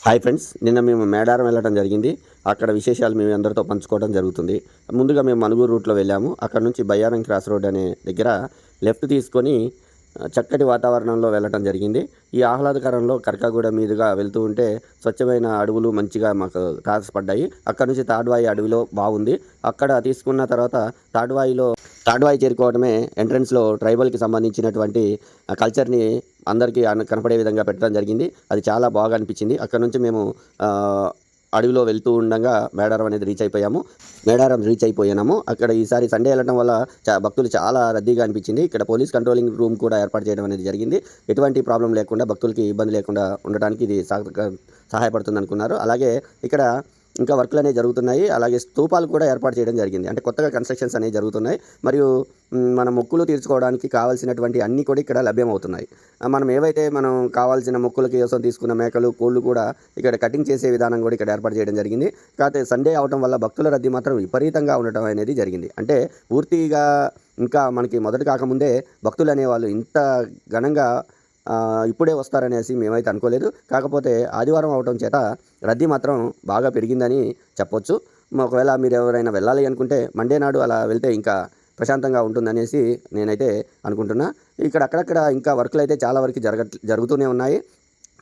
Hi friends, నిన్న మేము మేడారం వెళ్ళడం జరిగింది. అక్కడ విశేషాలు మేము అందరితో పంచుకోవడం జరుగుతుంది. ముందుగా మేము మనుగూరు రూట్లో వెళ్ళాము. అక్కడ నుంచి బయ్యారం క్రాస్ రోడ్ అనే దగ్గర లెఫ్ట్ తీసుకొని చక్కటి వాతావరణంలో వెళ్ళటం జరిగింది. ఈ ఆహ్లాదకరంలో కర్కాగూడ మీదుగా వెళ్తూ ఉంటే స్వచ్ఛమైన అడవులు మంచిగా మాకు తారసపడ్డాయి. అక్కడ నుంచి తాడ్వాయి అడవిలో బాగుంది. అక్కడ తీసుకున్న తర్వాత తాడ్వాయి చేరుకోవడమే ఎంట్రన్స్లో ట్రైబల్కి సంబంధించినటువంటి కల్చర్ని అందరికీ కనపడే విధంగా పెట్టడం జరిగింది. అది చాలా బాగా అనిపించింది. అక్కడ నుంచి మేము అడవిలో వెళ్తూ ఉండగా మేడారం అనేది రీచ్ అయిపోయాము. అక్కడ ఈసారి సండే వెళ్ళడం వల్ల భక్తులు చాలా రద్దీగా అనిపించింది. ఇక్కడ పోలీస్ కంట్రోలింగ్ రూమ్ కూడా ఏర్పాటు చేయడం అనేది జరిగింది. ఎటువంటి ప్రాబ్లం లేకుండా భక్తులకి ఇబ్బంది లేకుండా ఉండడానికి ఇది సహాయపడుతుంది అనుకున్నారు. అలాగే ఇక్కడ ఇంకా వర్క్లు అనేవి జరుగుతున్నాయి. అలాగే స్తూపాలు కూడా ఏర్పాటు చేయడం జరిగింది. అంటే కొత్తగా కన్స్ట్రక్షన్స్ అనేవి జరుగుతున్నాయి. మరియు మన మొక్కులు తీర్చుకోవడానికి కావాల్సినటువంటి అన్నీ కూడా ఇక్కడ లభ్యమవుతున్నాయి. మనం కావాల్సిన మొక్కుల కోసం తీసుకున్న మేకలు, కోళ్ళు కూడా ఇక్కడ కటింగ్ చేసే విధానం కూడా ఇక్కడ ఏర్పాటు చేయడం జరిగింది. కాకపోతే సండే అవడం వల్ల భక్తుల రద్దీ మాత్రం విపరీతంగా ఉండటం అనేది జరిగింది. అంటే పూర్తిగా ఇంకా మనకి మొదటి కాకముందే భక్తులు అనేవాళ్ళు ఇంత ఘనంగా ఇప్పుడే వస్తారనేసి మేమైతే అనుకోలేదు. కాకపోతే ఆదివారం అవటం చేత రద్దీ మాత్రం బాగా పెరిగిందని చెప్పొచ్చు. ఒకవేళ మీరు ఎవరైనా వెళ్ళాలి అనుకుంటే మండే నాడు అలా వెళ్తే ఇంకా ప్రశాంతంగా ఉంటుందనేసి నేనైతే అనుకుంటున్నా. ఇక్కడ అక్కడక్కడ ఇంకా వర్క్లు అయితే చాలా వరకు జరుగుతూనే ఉన్నాయి.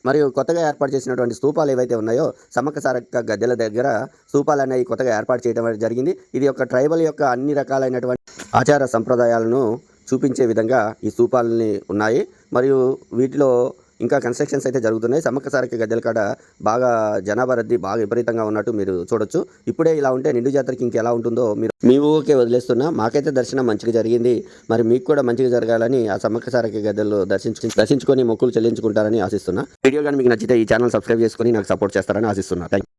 మరియు కొత్తగా ఏర్పాటు చేసినటువంటి స్తూపాలు ఏవైతే ఉన్నాయో సమ్మక్క సారక్క గద్దెల దగ్గర స్తూపాలు అనేవి కొత్తగా ఏర్పాటు చేయడం జరిగింది. ఇది ఒక ట్రైబల్ యొక్క అన్ని రకాలైనటువంటి ఆచార సంప్రదాయాలను చూపించే విధంగా ఈ స్తూపాలని ఉన్నాయి. మరియు వీటిలో ఇంకా కన్స్ట్రక్షన్స్ అయితే జరుగుతున్నాయి. సమ్మక్క సారక్క గద్దెల కాడ బాగా జనాభా రద్దీ బాగా విపరీతంగా ఉన్నట్టు మీరు చూడొచ్చు. ఇప్పుడే ఇలా ఉంటే నిండు జాతరకి ఇంకెలా ఉంటుందో మీరు మీ ఊరికే వదిలేస్తున్నా. మాకైతే దర్శనం మంచిగా జరిగింది. మరి మీకు కూడా మంచిగా జరగాలని ఆ సమ్మక్క సారక్క గద్దెలు దర్శించుకొని మొక్కులు చెల్లించుకుంటారని ఆశిస్తున్నా. వీడియో కానీ మీకు నచ్చితే ఈ ఛానల్ సబ్స్క్రైబ్ చేసుకొని నాకు సపోర్ట్ చేస్తారని ఆశిస్తున్నా. Thank you.